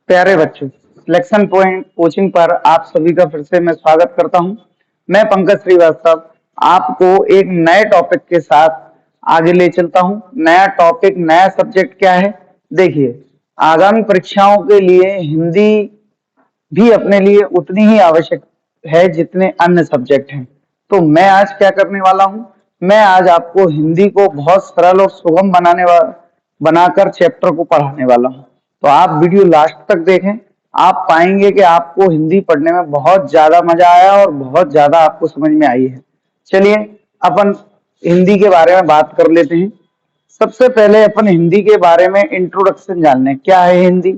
प्यारे बच्चों, selection point coaching पर आप सभी का फिर से मैं स्वागत करता हूं। मैं पंकज श्रीवास्तव आपको एक नए टॉपिक के साथ आगे ले चलता हूं। नया टॉपिक, नया सब्जेक्ट क्या है? देखिए, आगामी परीक्षाओं के लिए हिंदी भी अपने लिए उतनी ही आवश्यक है जितने अन्य सब्जेक्ट हैं। तो मैं आज क्या करने वाला हूँ? मैं आज आपको हिंदी को बहुत सरल और सुगम बनाकर चैप्टर को पढ़ाने वाला हूँ। तो आप वीडियो लास्ट तक देखें। आप पाएंगे कि आपको हिंदी पढ़ने में बहुत ज्यादा मजा आया और बहुत ज्यादा आपको समझ में आई है। चलिए अपन हिंदी के बारे में बात कर लेते हैं। सबसे पहले अपन हिंदी के बारे में इंट्रोडक्शन जान लें, क्या है हिंदी।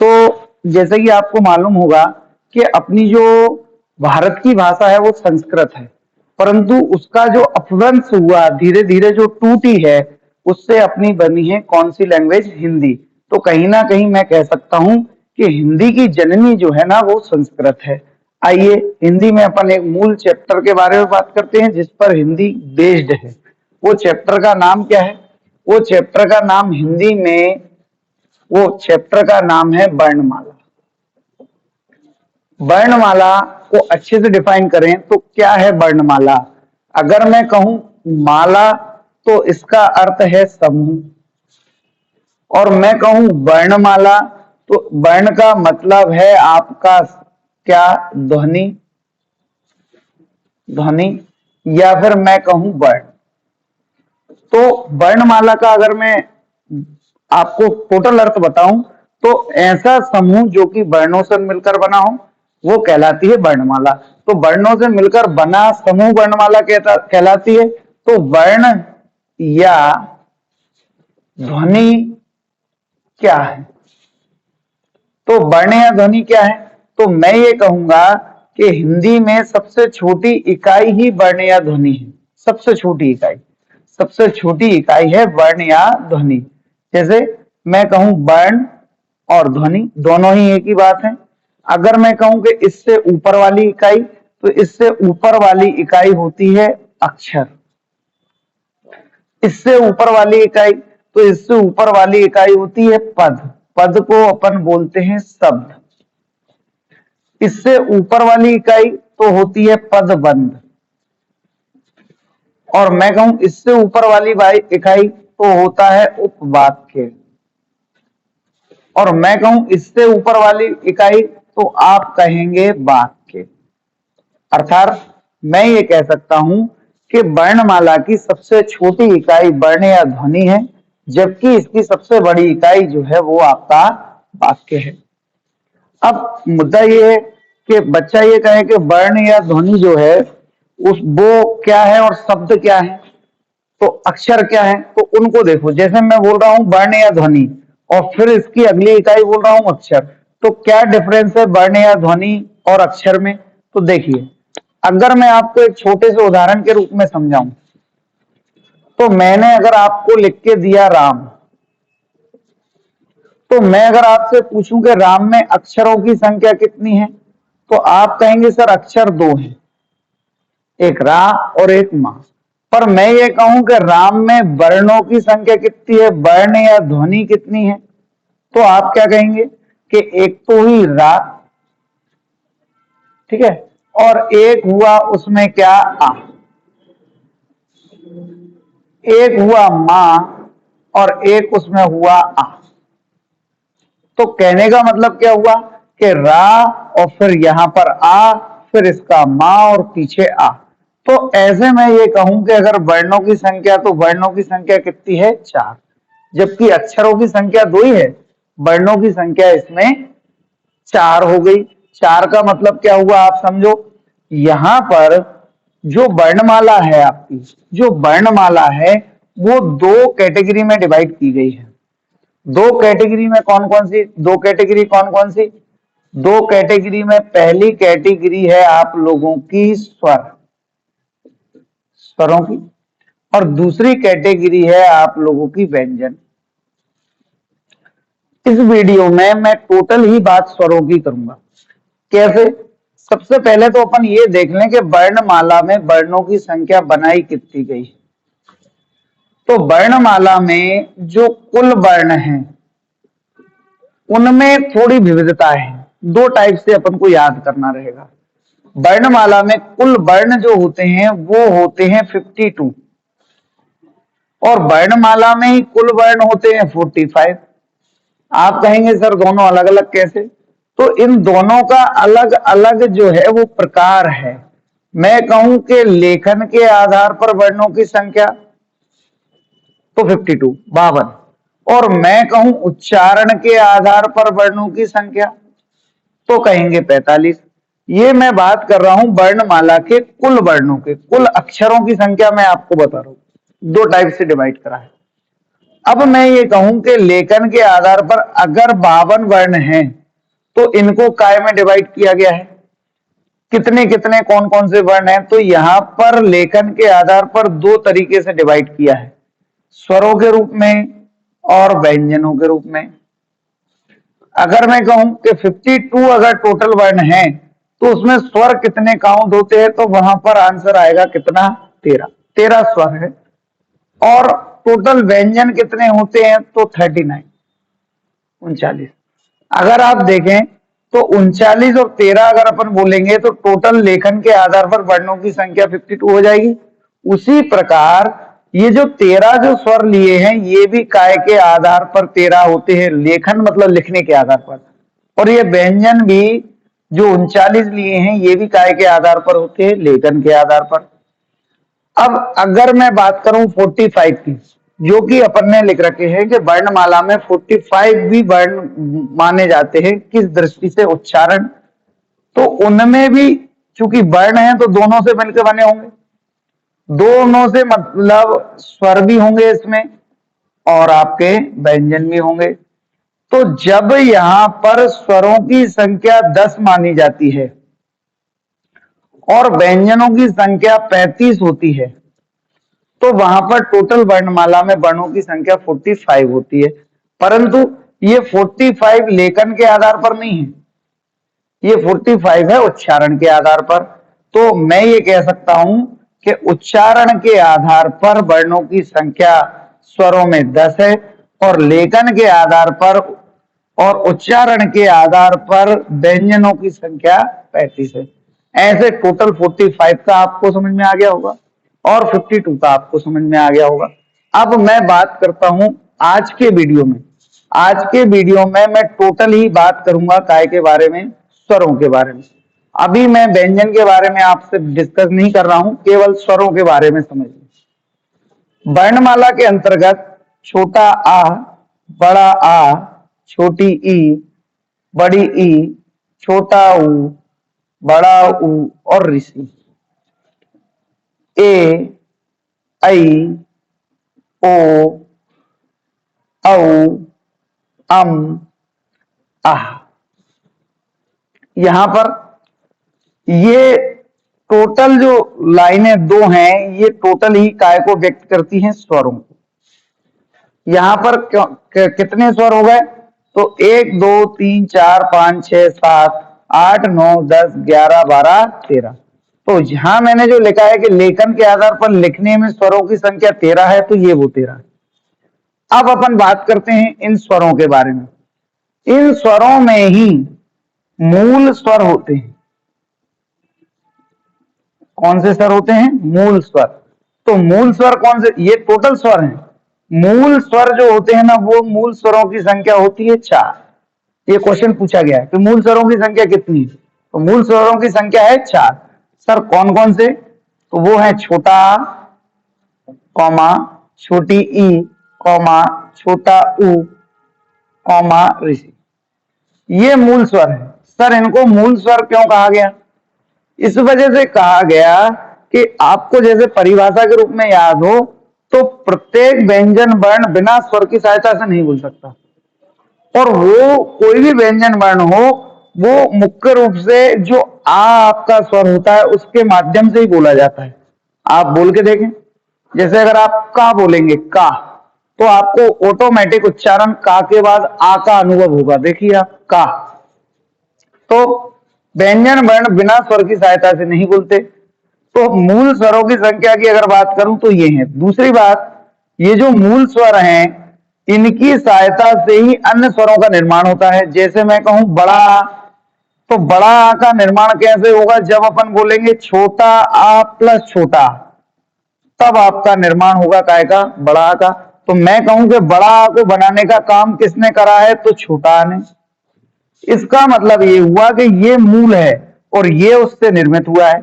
तो जैसे कि आपको मालूम होगा कि अपनी जो भारत की भाषा है वो संस्कृत है, परंतु उसका जो अपभ्रंश हुआ, धीरे धीरे जो टूटी है, उससे अपनी बनी है कौन सी लैंग्वेज? हिंदी। तो कहीं ना कहीं मैं कह सकता हूं कि हिंदी की जननी जो है ना वो संस्कृत है। आइए हिंदी में अपन एक मूल चैप्टर के बारे में बात करते हैं जिस पर हिंदी बेस्ड है। वो चैप्टर का नाम क्या है? वो चैप्टर का नाम हिंदी में वो चैप्टर का नाम है वर्णमाला। वर्णमाला को अच्छे से डिफाइन करें तो क्या है वर्णमाला? अगर मैं कहूं माला तो इसका अर्थ है समूह, और मैं कहूं वर्णमाला तो वर्ण का मतलब है आपका क्या? ध्वनि, ध्वनि, या फिर मैं कहूं वर्ण। तो वर्णमाला का अगर मैं आपको टोटल अर्थ बताऊं तो ऐसा समूह जो कि वर्णों से मिलकर बना हो वो कहलाती है वर्णमाला। तो वर्णों से मिलकर बना समूह वर्णमाला कहलाती है। तो वर्ण या ध्वनि क्या है? तो वर्ण या ध्वनि क्या है? तो मैं ये कहूंगा कि हिंदी में सबसे छोटी इकाई ही वर्ण या ध्वनि है। सबसे छोटी इकाई, सबसे छोटी इकाई है वर्ण या ध्वनि। जैसे मैं कहूं वर्ण और ध्वनि दोनों ही एक ही बात है। अगर मैं कहूं कि इससे ऊपर वाली इकाई, तो इससे ऊपर वाली इकाई होती है अक्षर। इससे ऊपर वाली इकाई, तो इससे ऊपर वाली इकाई होती है पद। पद को अपन बोलते हैं शब्द। इससे ऊपर वाली इकाई तो होती है पदबंध। और मैं कहूं इससे ऊपर वाली इकाई तो होता है उपवाक्य। और मैं कहूं इससे ऊपर वाली इकाई तो आप कहेंगे वाक्य। अर्थात मैं ये कह सकता हूं कि वर्णमाला की सबसे छोटी इकाई वर्ण या ध्वनि है, जबकि इसकी सबसे बड़ी इकाई जो है वो आपका वाक्य है। अब मुद्दा ये है कि बच्चा ये कहे कि वर्ण या ध्वनि जो है उस वो क्या है और शब्द क्या है, तो अक्षर क्या है। तो उनको देखो, जैसे मैं बोल रहा हूं वर्ण या ध्वनि और फिर इसकी अगली इकाई बोल रहा हूं अक्षर, तो क्या डिफरेंस है वर्ण या ध्वनि और अक्षर में? तो देखिए, अगर मैं आपको एक छोटे से उदाहरण के रूप में समझाऊं, तो मैंने अगर आपको लिख के दिया राम, तो मैं अगर आपसे पूछूं कि राम में अक्षरों की संख्या कितनी है, तो आप कहेंगे सर अक्षर दो हैं, एक रा और एक मा। पर मैं ये कहूं कि राम में वर्णों की संख्या कितनी है, वर्ण या ध्वनि कितनी है, तो आप क्या कहेंगे कि एक तो ही रा, ठीक है, और एक हुआ उसमें क्या? आ। एक हुआ मां और एक उसमें हुआ आ। तो कहने का मतलब क्या हुआ कि रा और फिर यहां पर आ, फिर इसका मां और पीछे आ। तो ऐसे में ये कहूं कि अगर वर्णों की संख्या, तो वर्णों की संख्या कितनी है? 4, जबकि अक्षरों की संख्या 2 ही है, वर्णों की संख्या इसमें 4 हो गई। 4 का मतलब क्या हुआ आप समझो। यहां पर जो वर्णमाला है आपकी, जो वर्णमाला है वो 2 कैटेगरी में डिवाइड की गई है। 2 कैटेगरी में कौन कौन सी? 2 कैटेगरी कौन कौन सी? 2 कैटेगरी में पहली कैटेगरी है आप लोगों की स्वर, स्वरों की, और दूसरी कैटेगरी है आप लोगों की व्यंजन। इस वीडियो में मैं टोटल ही बात स्वरों की करूंगा। कैसे? सबसे पहले तो अपन ये देख लें कि वर्णमाला में वर्णों की संख्या बनाई कितनी गई। तो वर्णमाला में जो कुल वर्ण हैं उनमें थोड़ी विविधता है। दो टाइप से अपन को याद करना रहेगा। वर्णमाला में कुल वर्ण जो होते हैं वो होते हैं 52 और वर्णमाला में ही कुल वर्ण होते हैं 45। आप कहेंगे सर दोनों अलग अलग कैसे? तो इन दोनों का अलग अलग जो है वो प्रकार है। मैं कहूं कि लेखन के आधार पर वर्णों की संख्या तो 52 52 और मैं कहूं उच्चारण के आधार पर वर्णों की संख्या तो कहेंगे 45। ये मैं बात कर रहा हूं वर्णमाला के कुल वर्णों के, कुल अक्षरों की संख्या मैं आपको बता रहा हूं। दो टाइप से डिवाइड करा है। अब मैं ये कहूं कि लेखन के आधार पर अगर 52 वर्ण हैं तो इनको काय में डिवाइड किया गया है। कितने कितने कौन कौन से वर्ण हैं? तो यहां पर लेखन के आधार पर दो तरीके से डिवाइड किया है, स्वरों के रूप में और व्यंजनों के रूप में। अगर मैं कहूं कि 52 अगर टोटल वर्ण हैं तो उसमें स्वर कितने काउंट होते हैं? तो वहां पर आंसर आएगा कितना? 13 13 स्वर है। और टोटल व्यंजन कितने होते हैं? तो 39 39। अगर आप देखें तो 39 और 13 अगर अपन बोलेंगे तो टोटल लेखन के आधार पर वर्णों की संख्या 52 हो जाएगी। उसी प्रकार ये जो 13 जो स्वर लिए हैं ये भी काय के आधार पर 13 होते हैं, लेखन मतलब लिखने के आधार पर। और ये व्यंजन भी जो 39 लिए हैं ये भी काय के आधार पर होते हैं, लेखन के आधार पर। अब अगर मैं बात करूं 45 की, जो कि अपन ने लिख रखे हैं कि वर्णमाला में 45 भी वर्ण माने जाते हैं, किस दृष्टि से? उच्चारण। तो उनमें भी चूंकि वर्ण है तो दोनों से मिलकर बने होंगे, दोनों से मतलब स्वर भी होंगे इसमें और आपके व्यंजन भी होंगे। तो जब यहां पर स्वरों की संख्या 10 मानी जाती है और व्यंजनों की संख्या 35 होती है तो वहां पर टोटल वर्णमाला में वर्णों की संख्या 45 होती है। परंतु ये 45 लेखन के आधार पर नहीं है, ये 45 है उच्चारण के आधार पर। तो मैं ये कह सकता हूं कि उच्चारण के आधार पर वर्णों की संख्या स्वरों में 10 है और लेखन के आधार पर और उच्चारण के आधार पर व्यंजनों की संख्या 35 है। ऐसे टोटल 45 का आपको समझ में आ गया होगा और 52 का आपको समझ में आ गया होगा। अब मैं बात करता हूं आज के वीडियो में। आज के वीडियो में मैं टोटल ही बात करूंगा काय के बारे में, स्वरों के बारे में। अभी मैं व्यंजन के बारे में आपसे डिस्कस नहीं कर रहा हूं, केवल स्वरों के बारे में समझ लें। वर्णमाला के अंतर्गत छोटा आ, बड़ा आ, छोटी ई, बड़ी ई, छोटा ऊ, बड़ा ऊ और ऋषि। ए, ऐ, ओ, औ, अम, आह। यहां पर ये टोटल जो लाइनें दो हैं ये टोटल ही काय को व्यक्त करती हैं, स्वरों को। यहां पर कितने स्वर हो गए? तो 1 2 3 4 5 6 7 8 9 10 11 12 13। तो यहां मैंने जो लिखा है कि लेखन के आधार पर लिखने में स्वरों की संख्या 13 है, तो ये वो 13 है। अब अपन बात करते हैं इन स्वरों के बारे में। इन स्वरों में ही मूल स्वर होते हैं। कौन से स्वर होते हैं? मूल स्वर। तो मूल स्वर कौन से? ये टोटल स्वर हैं। मूल स्वर जो होते हैं ना वो मूल स्वरों की संख्या होती है 4। ये क्वेश्चन पूछा गया है कि मूल स्वरों की संख्या कितनी है? तो मूल स्वरों की संख्या है 4। सर कौन कौन से? तो वो है छोटा आ, कौमा, छोटी ई, कौमा, छोटा ऊ, कौमा, ऋषि। ये मूल स्वर है। सर इनको मूल स्वर क्यों कहा गया? इस वजह से कहा गया कि आपको जैसे परिभाषा के रूप में याद हो तो प्रत्येक व्यंजन वर्ण बिना स्वर की सहायता से नहीं बोल सकता, और वो कोई भी व्यंजन वर्ण हो वो मुख्य रूप से जो आ आपका स्वर होता है उसके माध्यम से ही बोला जाता है। आप बोल के देखें, जैसे अगर आप का बोलेंगे का, तो आपको ऑटोमेटिक उच्चारण का के बाद आ का अनुभव होगा। देखिए आप का। तो व्यंजन वर्ण बिना स्वर की सहायता से नहीं बोलते। तो मूल स्वरों की संख्या की अगर बात करूं तो ये है। दूसरी बात, ये जो मूल स्वर हैं इनकी सहायता से ही अन्य स्वरों का निर्माण होता है। जैसे मैं कहूं बड़ा आ, तो बड़ा आ का निर्माण कैसे होगा? जब अपन बोलेंगे छोटा आ प्लस छोटा, तब आपका निर्माण होगा काय का? बड़ा आ का। तो मैं कहूं कि बड़ा आ को बनाने का काम किसने करा है? तो छोटा आ ने। इसका मतलब ये हुआ कि ये मूल है और ये उससे निर्मित हुआ है।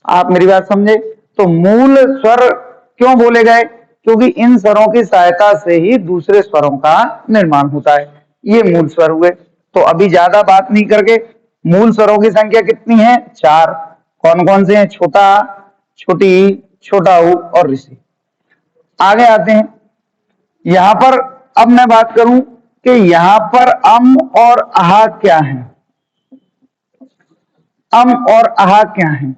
आप मेरी बात समझे? तो मूल स्वर क्यों बोले गए? क्योंकि इन स्वरों की सहायता से ही दूसरे स्वरों का निर्माण होता है। ये मूल स्वर हुए। तो अभी ज्यादा बात नहीं करके, मूल स्वरों की संख्या कितनी है? 4। कौन कौन से हैं? छोटा आ, छोटी ई, छोटा ऊ और ऋषि। आगे आते हैं। यहां पर अब मैं बात करूं कि यहां पर अम और आहा क्या है। अम और आहा क्या है?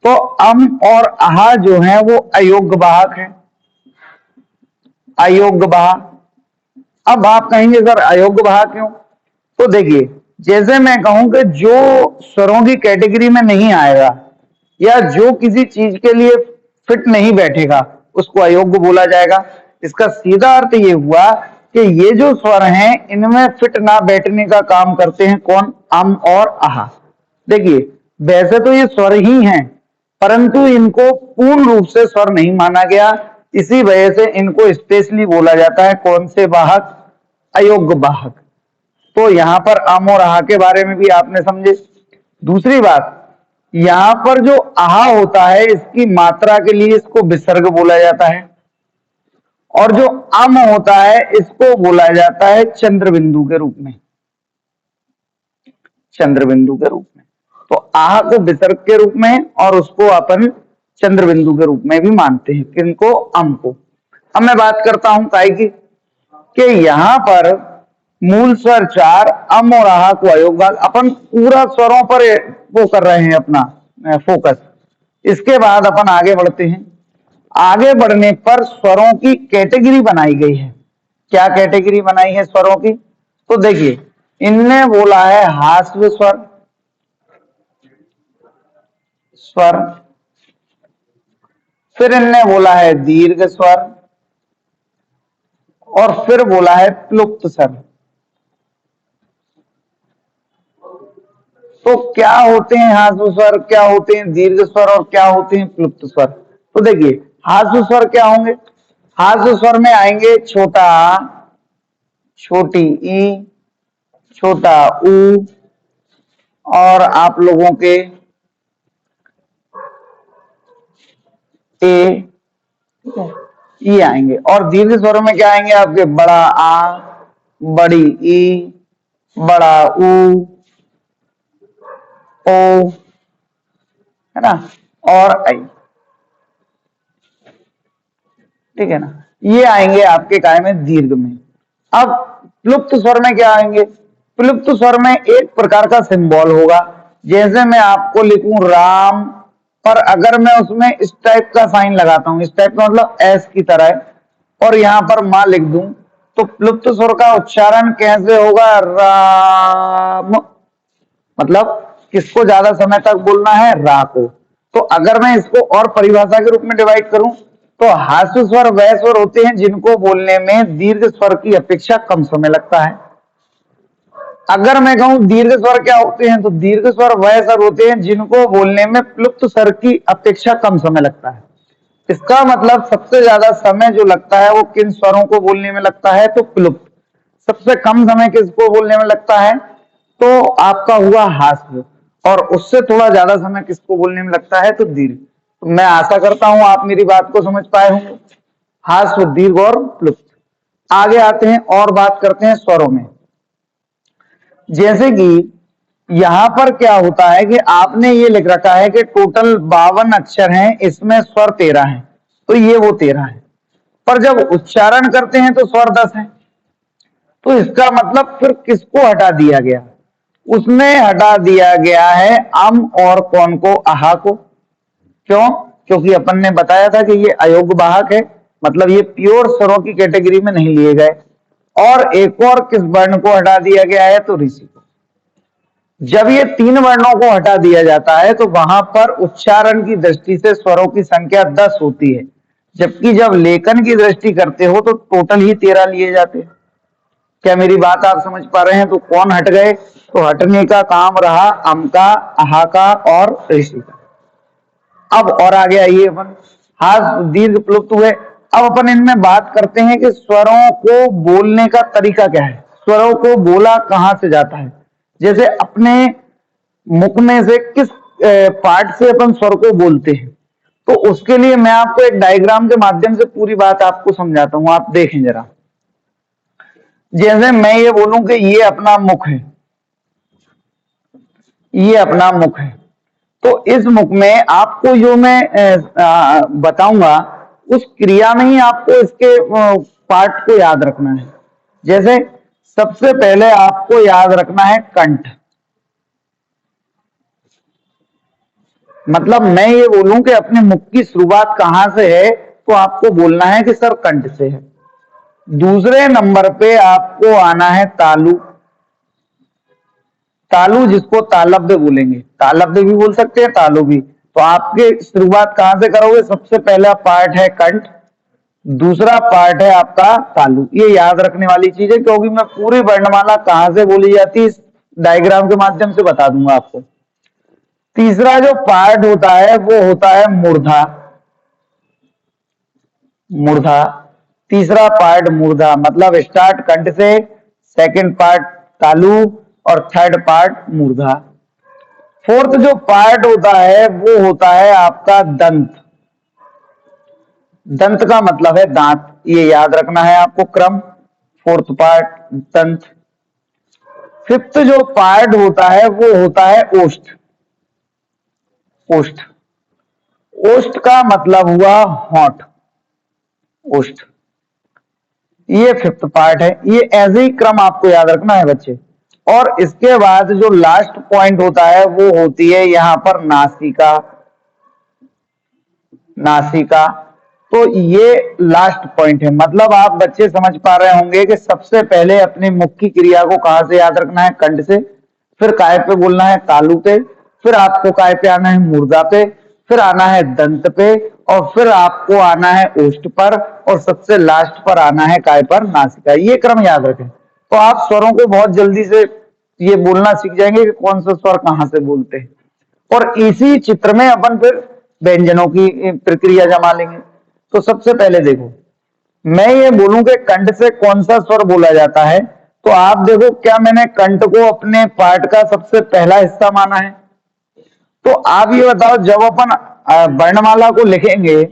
तो अम और आहा जो है वो अयोग्य वाहक है। अयोग्य वाहक। अब आप कहेंगे सर अयोग्य वाहक क्यों? तो देखिए, जैसे मैं कहूं कि जो स्वरों की कैटेगरी में नहीं आएगा या जो किसी चीज के लिए फिट नहीं बैठेगा, उसको अयोग्य बोला जाएगा। इसका सीधा अर्थ ये हुआ कि ये जो स्वर हैं इनमें फिट ना बैठने का काम करते हैं कौन? अम और आहा। देखिए, वैसे तो ये स्वर ही हैं, परंतु इनको पूर्ण रूप से स्वर नहीं माना गया। इसी वजह से इनको स्पेशली बोला जाता है कौन से वाहक? अयोग्य वाहक। तो यहां पर अम और आहा के बारे में भी आपने समझे। दूसरी बात, यहां पर जो आहा होता है इसकी मात्रा के लिए इसको विसर्ग बोला जाता है, और जो अम होता है इसको बोला जाता है चंद्र बिंदु के रूप में। चंद्र बिंदु के रूप में। तो आह को विसर्ग के रूप में और उसको अपन चंद्र बिंदु के रूप में भी मानते हैं। किनको? अम को। अब मैं बात करता हूं काय की, कि यहां पर मूल स्वर 4, अम और आहा को अयोग्य। अपन पूरा स्वरों पर वो कर रहे हैं अपना फोकस। इसके बाद अपन आगे बढ़ते हैं। आगे बढ़ने पर स्वरों की कैटेगरी बनाई गई है। क्या कैटेगरी बनाई है स्वरों की? तो देखिए, इनने बोला है हास्व स्वर, स्वर, फिर इनने बोला है दीर्घ स्वर, और फिर बोला है प्लुप्त स्वर। तो क्या होते हैं हास्व स्वर, क्या होते हैं दीर्घ स्वर और क्या होते हैं प्लुप्त स्वर? तो देखिए, हास्व स्वर क्या होंगे? हास्व स्वर में आएंगे छोटा आ, छोटी ई, छोटा ऊ, और आप लोगों के ए, ये आएंगे। और दीर्घ स्वरों में क्या आएंगे आपके? बड़ा आ, बड़ी ई, बड़ा ऊ, ओ, है ना, और आई। ठीक है ना, ये आएंगे आपके काय में? दीर्घ में। अब प्लुप्त स्वर में क्या आएंगे? प्लुप्त स्वर में एक प्रकार का सिंबल होगा। जैसे मैं आपको लिखूं राम, पर अगर मैं उसमें इस टाइप का साइन लगाता हूं, इस टाइप का मतलब एस की तरह है, और यहां पर मां लिख दूं, तो प्लुप्त स्वर का उच्चारण कैसे होगा? राम। मतलब किसको ज्यादा समय तक बोलना है? रा को। तो अगर मैं इसको और परिभाषा के रूप में डिवाइड करूं, तो हास्य स्वर वह स्वर होते हैं जिनको बोलने में दीर्घ स्वर की अपेक्षा कम समय लगता है। अगर मैं कहूं दीर्घ स्वर क्या होते हैं, तो दीर्घ स्वर वह स्वर होते हैं जिनको बोलने में प्लुप्त स्वर की अपेक्षा कम समय लगता है। इसका मतलब सबसे ज्यादा समय जो लगता है वो किन स्वरों को बोलने में लगता है? तो प्लुप्त। सबसे कम समय किसको बोलने में लगता है? तो आपका हुआ हास्य। और उससे थोड़ा ज्यादा समय किसको बोलने में लगता है? तो दीर्घ। तो मैं आशा करता हूं आप मेरी बात को समझ पाए होंगे। हास्य, दीर्घ और प्लुप्त। आगे आते हैं और बात करते हैं स्वरों में। जैसे कि यहां पर क्या होता है कि आपने ये लिख रखा है कि टोटल 52 अक्षर हैं, इसमें स्वर 13 हैं, तो ये वो 13 है। पर जब उच्चारण करते हैं तो स्वर 10 है। तो इसका मतलब फिर किसको हटा दिया गया? उसमें हटा दिया गया है अम और कौन को? आहा को। क्यों? क्योंकि अपन ने बताया था कि ये अयोग्य वाहक है, मतलब ये प्योर स्वरों की कैटेगरी में नहीं लिए गए। और एक और किस वर्ण को हटा दिया गया है? तो ऋषि को। जब ये 3 वर्णों को हटा दिया जाता है तो वहां पर उच्चारण की दृष्टि से स्वरों की संख्या 10 होती है। जबकि जब लेखन की दृष्टि करते हो तो टोटल ही 13 लिए जाते हैं। क्या मेरी बात आप समझ पा रहे हैं? तो कौन हट गए? तो हटने का काम रहा अम का, आहा का और ऋषि का। अब और आगे आइए अपन, हाथ दीर्घ प्लुप्त हुए। अब अपन इनमें बात करते हैं कि स्वरों को बोलने का तरीका क्या है, स्वरों को बोला कहां से जाता है। जैसे अपने मुख में से किस पार्ट से अपन स्वर को बोलते हैं, तो उसके लिए मैं आपको एक डायग्राम के माध्यम से पूरी बात आपको समझाता हूं। आप देखें जरा, जैसे मैं ये बोलूं कि ये अपना मुख है, ये अपना मुख है, तो इस मुख में आपको जो मैं बताऊंगा उस क्रिया में ही आपको इसके पार्ट को याद रखना है। जैसे सबसे पहले आपको याद रखना है कंठ। मतलब मैं ये बोलूं कि अपने मुख की शुरुआत कहां से है, तो आपको बोलना है कि सर कंठ से है। दूसरे नंबर पे आपको आना है तालु। तालु जिसको तालब्य बोलेंगे, तालब्य भी बोल सकते हैं, तालु भी। तो आपके शुरुआत कहां से करोगे? सबसे पहला पार्ट है कंठ, दूसरा पार्ट है आपका तालु। ये याद रखने वाली चीज है, क्योंकि मैं पूरी वर्णमाला कहां से बोली जाती है इस डायग्राम के माध्यम से बता दूंगा आपको। तीसरा जो पार्ट होता है वो होता है मूर्धा। मूर्धा, तीसरा पार्ट मूर्धा, मतलब स्टार्ट कंठ से, सेकंड पार्ट तालु और थर्ड पार्ट मूर्धा। फोर्थ जो पार्ट होता है वो होता है आपका दंत। दंत का मतलब है दांत, ये याद रखना है आपको क्रम। फोर्थ पार्ट दंत। फिफ्थ जो पार्ट होता है वो होता है ओष्ठ। ओष्ठ, ओष्ठ का मतलब हुआ होंठ, ओष्ठ, ये फिफ्थ पार्ट है। ये ऐसे ही क्रम आपको याद रखना है बच्चे। और इसके बाद जो लास्ट पॉइंट होता है वो होती है यहां पर नासिका। नासिका, तो ये लास्ट पॉइंट है। मतलब आप बच्चे समझ पा रहे होंगे कि सबसे पहले अपने मुख की क्रिया को कहां से याद रखना है? कंठ से, फिर काय पे बोलना है? तालु पे, फिर आपको काय पे आना है? मूर्धा पे, फिर आना है दंत पे, और फिर आपको आना है ओष्ठ पर, और सबसे लास्ट पर आना है काय पर? नासिका। ये क्रम याद रखें, तो आप स्वरों को बहुत जल्दी से ये बोलना सीख जाएंगे कि कौन सा स्वर कहां से बोलते हैं। और इसी चित्र में अपन फिर व्यंजनों की प्रक्रिया जमा लेंगे। तो सबसे पहले देखो, मैं ये बोलूं कि कंठ से कौन सा स्वर बोला जाता है, तो आप देखो, क्या मैंने कंठ को अपने पार्ट का सबसे पहला हिस्सा माना है? तो आप ये बताओ, जब अपन वर्णमाला को लिखेंगे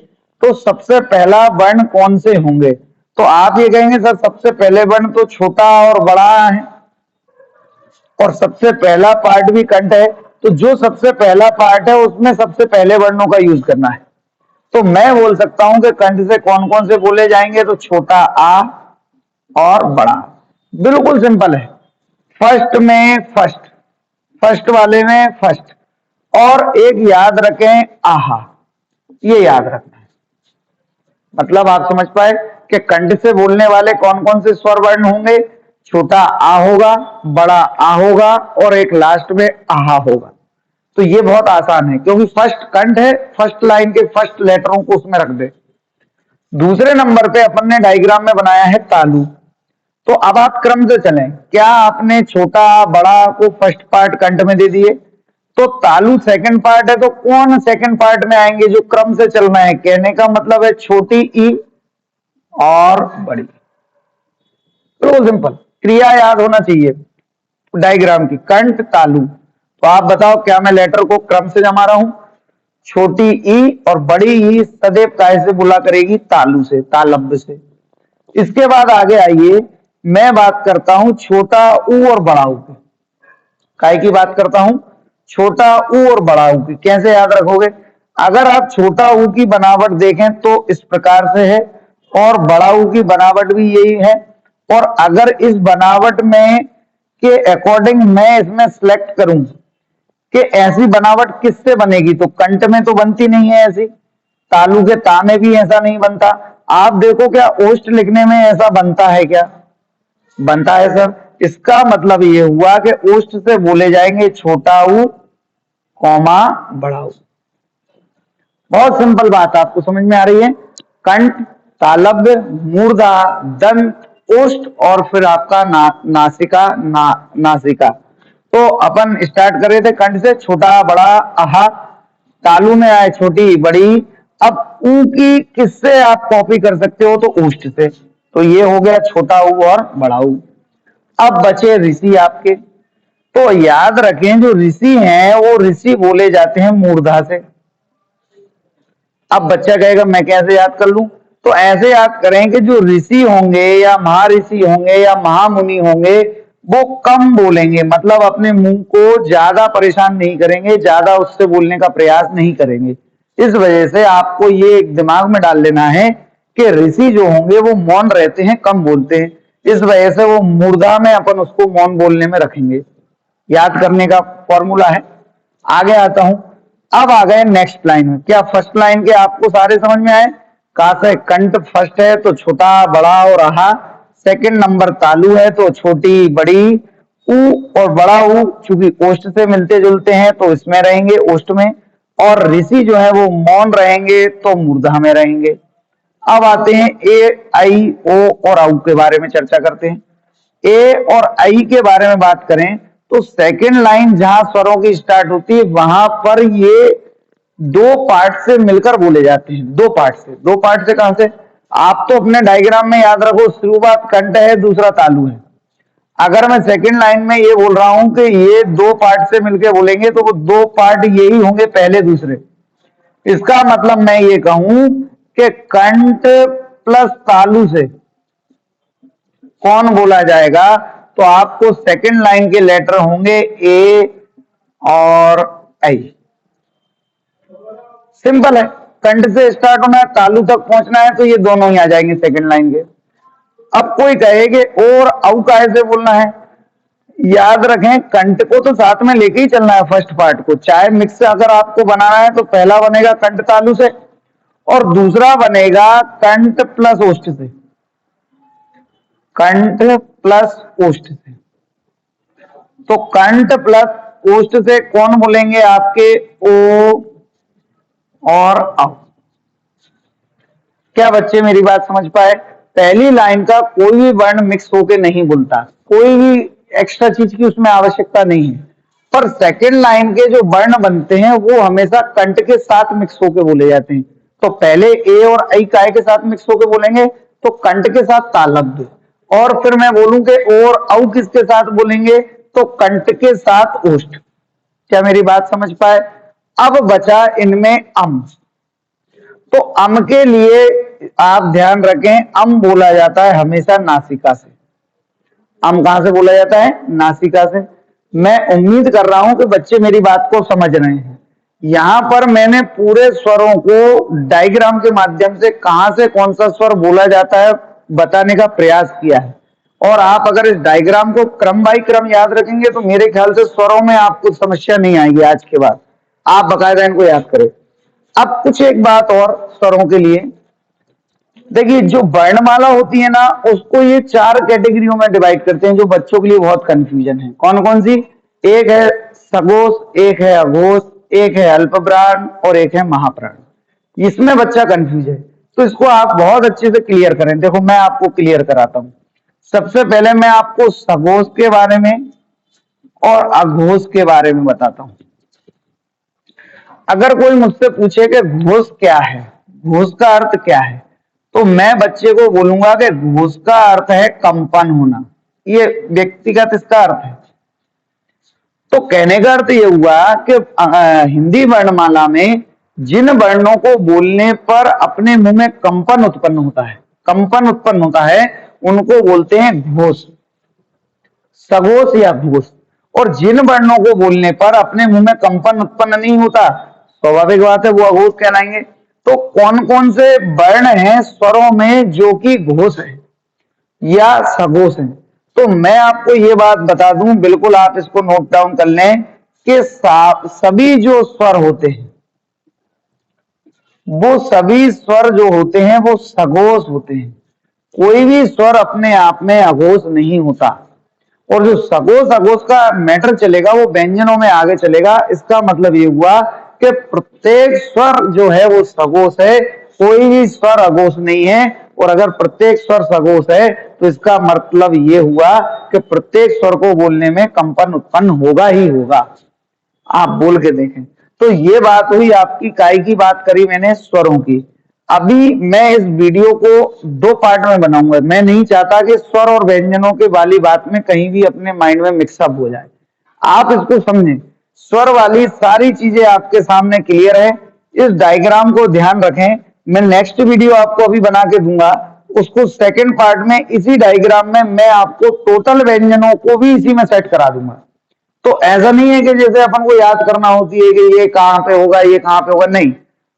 तो सबसे पहला वर्ण कौन से होंगे? तो आप ये कहेंगे सर सबसे पहले वर्ण तो छोटा और बड़ा है, और सबसे पहला पार्ट भी कंठ है, तो जो सबसे पहला पार्ट है उसमें सबसे पहले वर्णों का यूज करना है। तो मैं बोल सकता हूं कि कंठ से कौन कौन से बोले जाएंगे? तो छोटा आ और बड़ा। बिल्कुल सिंपल है। फर्स्ट में फर्स्ट, फर्स्ट वाले में फर्स्ट, और एक याद रखें आहा, ये याद रखना है। मतलब आप समझ पाए कि कंठ से बोलने वाले कौन कौन से स्वर वर्ण होंगे? छोटा आ होगा, बड़ा आ होगा, और एक लास्ट में आहा होगा। तो ये बहुत आसान है, क्योंकि फर्स्ट कंठ है, फर्स्ट लाइन के फर्स्ट लेटरों को उसमें रख दे। दूसरे नंबर पे अपन ने डायग्राम में बनाया है तालु। तो अब आप क्रम से चलें। क्या आपने छोटा बड़ा को फर्स्ट पार्ट कंठ में दे दिए? तो तालु सेकंड पार्ट है, तो कौन सेकंड पार्ट में आएंगे? जो क्रम से चलना है, कहने का मतलब है छोटी ई और बड़ी। बिल्कुल सिंपल, क्रिया याद होना चाहिए डायग्राम की, कंठ तालु। तो आप बताओ, क्या मैं लेटर को क्रम से जमा रहा हूं? छोटी ई और बड़ी ई सदैव काय से बोला करेगी? तालु से, तालब्य से। इसके बाद आगे आइए, मैं बात करता हूं छोटा ऊ और बड़ा ऊ की। काय की बात करता हूं? छोटा ऊ और बड़ा ऊ की। कैसे याद रखोगे? अगर आप छोटा ऊ की बनावट देखें तो इस प्रकार से है, और बड़ा ऊ की बनावट भी यही है। और अगर इस बनावट में के अकॉर्डिंग मैं इसमें सिलेक्ट करूं कि ऐसी बनावट किससे बनेगी, तो कंठ में तो बनती नहीं है ऐसी, तालु के ता में भी ऐसा नहीं बनता। आप देखो, क्या ओष्ठ लिखने में ऐसा बनता है? क्या बनता है सर? इसका मतलब ये हुआ कि ओष्ठ से बोले जाएंगे छोटा ऊ कौमा बड़ा ऊ। बहुत सिंपल बात आपको समझ में आ रही है। कंठ, तालव्य, मूर्धा, दंत, ओष्ठ और फिर आपका नासिका, नासिका। तो अपन स्टार्ट कर रहे थे कंठ से, छोटा बड़ा आहा, तालु में आए छोटी बड़ी। अब ऊ की किससे आप कॉपी कर सकते हो, तो ओष्ठ से। तो ये हो गया छोटा ऊ और बड़ा ऊ। अब बचे ऋषि आपके। तो याद रखें जो ऋषि हैं वो ऋषि बोले जाते हैं मूर्धा से। अब बच्चा कहेगा मैं कैसे याद कर लूं, तो ऐसे याद करें कि जो ऋषि होंगे या महर्षि होंगे या महामुनि होंगे वो कम बोलेंगे, मतलब अपने मुंह को ज्यादा परेशान नहीं करेंगे, ज्यादा उससे बोलने का प्रयास नहीं करेंगे। इस वजह से आपको ये एक दिमाग में डाल लेना है कि ऋषि जो होंगे वो मौन रहते हैं, कम बोलते हैं। इस वजह से वो मूर्धा में अपन उसको मौन बोलने में रखेंगे। याद करने का फॉर्मूला है। आगे आता हूं। अब आ गए नेक्स्ट लाइन में। क्या फर्स्ट लाइन के आपको सारे समझ में आए? कहा से कंठ फर्स्ट है तो छोटा बड़ा और आहा, सेकंड नंबर तालु है तो छोटी बड़ी, ऊ और बड़ा ऊ चूंकि ओष्ठ से मिलते जुलते हैं तो इसमें रहेंगे ओष्ठ में, और ऋषि जो है वो मौन रहेंगे तो मूर्धा में रहेंगे। अब आते हैं ए, आई, ओ और औ के बारे में चर्चा करते हैं। ए और आई के बारे में बात करें तो सेकंड लाइन जहां स्वरों की स्टार्ट होती है वहां पर ये दो पार्ट से मिलकर बोले जाते हैं। दो पार्ट से कहां से? आप तो अपने डायग्राम में याद रखो, शुरुआत कंठ है, दूसरा तालु है। अगर मैं सेकंड लाइन में ये बोल रहा हूं कि ये दो पार्ट से मिलकर बोलेंगे तो वो दो पार्ट यही होंगे, पहले दूसरे। इसका मतलब मैं ये कहूं कि कंठ प्लस तालु से कौन बोला जाएगा, तो आपको सेकंड लाइन के लेटर होंगे ए और आई। सिंपल है, कंठ से स्टार्ट होना है, तालु तक पहुंचना है, तो ये दोनों ही आ जाएंगे सेकंड लाइन के। अब कोई कहे कि और औ कैसे बोलना है? याद रखें कंठ को तो साथ में लेके ही चलना है, फर्स्ट पार्ट को। चाहे मिक्स अगर आपको बनाना है तो पहला बनेगा कंठ तालु से और दूसरा बनेगा कंठ प्लस ओष्ठ से। कंठ प्लस ओष्ठ से, तो कंठ प्लस ओष्ठ से कौन बोलेंगे आपके? ओ और औ। क्या बच्चे मेरी बात समझ पाए? पहली लाइन का कोई भी वर्ण मिक्स होके नहीं बोलता, कोई भी एक्स्ट्रा चीज की उसमें आवश्यकता नहीं है। पर सेकंड लाइन के जो वर्ण बनते हैं वो हमेशा कंठ के साथ मिक्स होके बोले जाते हैं। तो पहले ए और आई काय के साथ मिक्स होके बोलेंगे, तो कंठ के साथ तालव्य। और फिर मैं बोलूं कि ओ और औ किसके साथ बोलेंगे, तो कंठ के साथ ओष्ठ। क्या मेरी बात समझ पाए? अब बचा इनमें अम। तो अम के लिए आप ध्यान रखें, अम बोला जाता है हमेशा नासिका से। अम कहां से बोला जाता है? नासिका से। मैं उम्मीद कर रहा हूं कि बच्चे मेरी बात को समझ रहे हैं। यहां पर मैंने पूरे स्वरों को डायग्राम के माध्यम से कहां से कौन सा स्वर बोला जाता है बताने का प्रयास किया है। और आप अगर इस डायग्राम को क्रम बाई क्रम याद रखेंगे तो मेरे ख्याल से स्वरों में आपको समस्या नहीं आएगी। आज के बाद आप बकायदा इनको याद करें। अब कुछ एक बात और स्वरों के लिए, देखिए जो वर्णमाला होती है ना उसको ये चार कैटेगरियों में डिवाइड करते हैं जो बच्चों के लिए बहुत कंफ्यूजन है। कौन कौन सी? एक है सघोष, एक है अघोष, एक है अल्पप्राण और एक है महाप्राण। इसमें बच्चा कंफ्यूज है तो इसको आप बहुत अच्छे से क्लियर करें। देखो मैं आपको क्लियर कराता हूं। सबसे पहले मैं आपको सघोष के बारे में और अघोष के बारे में बताता हूं। अगर कोई मुझसे पूछे कि घोष क्या है, घोष का अर्थ क्या है, तो मैं बच्चे को बोलूंगा कि घोष का अर्थ है कंपन होना। ये व्यक्तिगत इसका अर्थ है। तो कहने का अर्थ ये हुआ कि हिंदी वर्णमाला में जिन वर्णों को बोलने पर अपने मुंह में कंपन उत्पन्न होता है, कंपन उत्पन्न होता है, उनको बोलते हैं घोष, सघोष या घोष। और जिन वर्णों को बोलने पर अपने मुंह में कंपन उत्पन्न नहीं होता, स्वाभाविक बात है वो अघोष कहलाएंगे। तो कौन कौन से वर्ण हैं स्वरों में जो कि घोष है या सघोष है? तो मैं आपको ये बात बता दूं, बिल्कुल आप इसको नोट डाउन कर लें कि सभी जो स्वर होते हैं वो सभी स्वर जो होते हैं वो सघोष होते हैं। कोई भी स्वर अपने आप में अघोष नहीं होता। और जो सघोष अघोष का मैटर चलेगा वो व्यंजनों में आगे चलेगा। इसका मतलब ये हुआ कि प्रत्येक स्वर जो है वो सघोष है, कोई भी स्वर अघोष नहीं है, और अगर प्रत्येक स्वर सघोष है तो इसका मतलब ये हुआ कि प्रत्येक स्वर को बोलने में कंपन उत्पन्न होगा ही होगा। आप बोल के देखें। तो ये बात हुई आपकी, काय की बात करी मैंने स्वरों की। अभी मैं इस वीडियो को 2 पार्ट में बनाऊंगा। मैं नहीं चाहता कि स्वर और व्यंजनों के वाली बात में कहीं भी अपने माइंड में मिक्सअप हो जाए। आप इसको समझें, स्वर वाली सारी चीजें आपके सामने क्लियर है। इस डायग्राम को ध्यान रखें। मैं नेक्स्ट वीडियो आपको अभी बना के दूंगा, उसको सेकंड पार्ट में इसी डायग्राम में मैं आपको टोटल व्यंजनों को भी इसी में सेट करा दूंगा। तो ऐसा नहीं है कि जैसे अपन को याद करना होती है कि ये कहां पे होगा, ये कहां पे होगा, नहीं।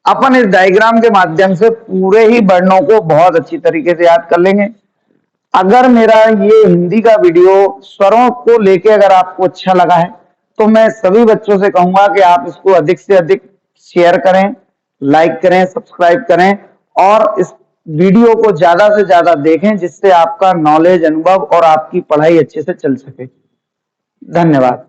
अपन इस डायग्राम के माध्यम से पूरे ही वर्णों को बहुत अच्छी तरीके से याद कर लेंगे। अगर मेरा ये हिंदी का वीडियो स्वरों को लेके अगर आपको अच्छा लगा है तो मैं सभी बच्चों से कहूंगा कि आप इसको अधिक से अधिक शेयर करें, लाइक करें, सब्सक्राइब करें, और इस वीडियो को ज्यादा से ज्यादा देखें, जिससे आपका नॉलेज, अनुभव और आपकी पढ़ाई अच्छे से चल सके। धन्यवाद।